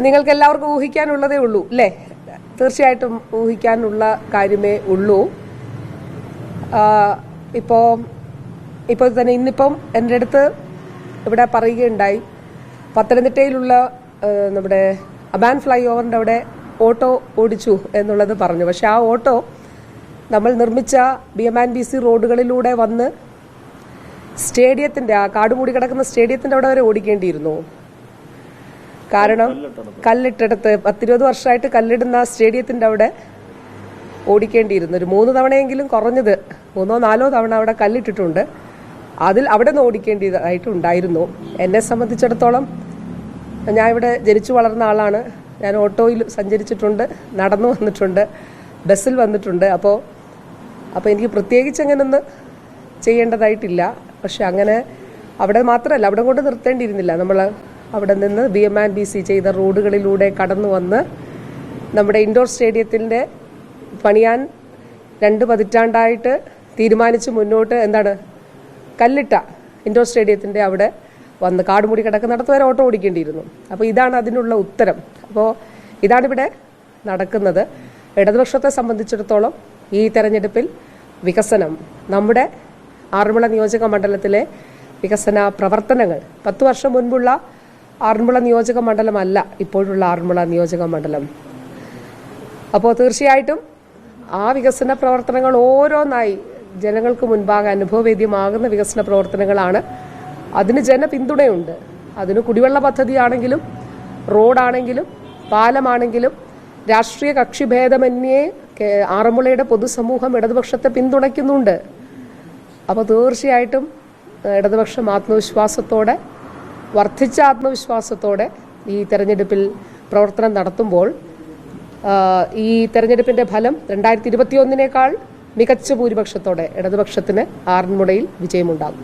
നിങ്ങൾക്ക് എല്ലാവർക്കും ഊഹിക്കാനുള്ളതേ ഉള്ളൂ അല്ലേ? തീർച്ചയായിട്ടും ഊഹിക്കാനുള്ള കാര്യമേ ഉള്ളൂ. ഇപ്പോൾ തന്നെ ഇന്നിപ്പം എൻ്റെ അടുത്ത് ഇവിടെ പറയുകയുണ്ടായി, പത്തനംതിട്ടയിലുള്ള നമ്മുടെ അബാൻ ഫ്ലൈ ഓവറിൻ്റെ അവിടെ ഓട്ടോ ഓടിച്ചു എന്നുള്ളത് പറഞ്ഞു. പക്ഷെ ആ ഓട്ടോ നമ്മൾ നിർമ്മിച്ച BMC റോഡുകളിലൂടെ വന്ന് സ്റ്റേഡിയത്തിൻ്റെ, ആ കാടുമൂടി കിടക്കുന്ന സ്റ്റേഡിയത്തിൻ്റെ അവിടെ വരെ ഓടിക്കേണ്ടിയിരുന്നു. കാരണം കല്ലിട്ടെടുത്ത് 10-20 വർഷമായിട്ട് കല്ലിടുന്ന സ്റ്റേഡിയത്തിൻ്റെ അവിടെ ഓടിക്കേണ്ടിയിരുന്നു. ഒരു 3 തവണയെങ്കിലും കുറഞ്ഞത് 3-4 തവണ അവിടെ കല്ലിട്ടിട്ടുണ്ട്. അവിടെ നിന്ന് ഓടിക്കേണ്ടതായിട്ടുണ്ടായിരുന്നു. എന്നെ സംബന്ധിച്ചിടത്തോളം ഞാൻ ഇവിടെ ജനിച്ചു വളർന്ന ആളാണ്. ഞാൻ ഓട്ടോയിൽ സഞ്ചരിച്ചിട്ടുണ്ട്, നടന്നു വന്നിട്ടുണ്ട്, ബസ്സിൽ വന്നിട്ടുണ്ട്. അപ്പോൾ എനിക്ക് പ്രത്യേകിച്ച് അങ്ങനൊന്നും ചെയ്യേണ്ടതായിട്ടില്ല. പക്ഷെ അങ്ങനെ അവിടെ മാത്രമല്ല, അവിടെ കൊണ്ട് നിർത്തേണ്ടിയിരുന്നില്ല. നമ്മൾ അവിടെ നിന്ന് BMC ചെയ്ത റോഡുകളിലൂടെ കടന്നു വന്ന് നമ്മുടെ ഇൻഡോർ സ്റ്റേഡിയത്തിൻ്റെ പണിയാൻ 2 പതിറ്റാണ്ടായിട്ട് തീരുമാനിച്ച് മുന്നോട്ട് കല്ലിട്ട ഇൻഡോർ സ്റ്റേഡിയത്തിൻ്റെ അവിടെ വന്ന് കാടുമൂടി കിടക്കുന്നിടത്ത് വരെ ഓട്ടോ ഓടിക്കേണ്ടിയിരുന്നു. അപ്പോൾ ഇതാണ് അതിനുള്ള ഉത്തരം. അപ്പോൾ ഇതാണിവിടെ നടക്കുന്നത്. ഇടതുപക്ഷത്തെ സംബന്ധിച്ചിടത്തോളം ഈ തെരഞ്ഞെടുപ്പിൽ വികസനം, നമ്മുടെ ആറന്മുള നിയോജക മണ്ഡലത്തിലെ വികസന പ്രവർത്തനങ്ങൾ 10 വർഷം മുൻപുള്ള ആറന്മുള നിയോജക മണ്ഡലമല്ല ഇപ്പോഴുള്ള ആറന്മുള നിയോജക മണ്ഡലം. അപ്പോൾ തീർച്ചയായിട്ടും ആ വികസന പ്രവർത്തനങ്ങൾ ഓരോന്നായി ജനങ്ങൾക്ക് മുൻപാകെ അനുഭവവേദ്യമാകുന്ന വികസന പ്രവർത്തനങ്ങളാണ്. അതിന് ജനപിന്തുണയുണ്ട്. അതിന് കുടിവെള്ള പദ്ധതിയാണെങ്കിലും റോഡാണെങ്കിലും പാലമാണെങ്കിലും രാഷ്ട്രീയ കക്ഷിഭേദമന്യേ ആറന്മുളയുടെ പൊതുസമൂഹം ഇടതുപക്ഷത്തെ പിന്തുണയ്ക്കുന്നുണ്ട്. അപ്പോൾ തീർച്ചയായിട്ടും ഇടതുപക്ഷം ആത്മവിശ്വാസത്തോടെ, വർദ്ധിച്ച ആത്മവിശ്വാസത്തോടെ ഈ തെരഞ്ഞെടുപ്പിൽ പ്രവർത്തനം നടത്തുമ്പോൾ ഈ തെരഞ്ഞെടുപ്പിൻ്റെ ഫലം 2021 മികച്ച ഭൂരിപക്ഷത്തോടെ ഇടതുപക്ഷത്തിന് ആറന്മുളയിൽ വിജയമുണ്ടാകും.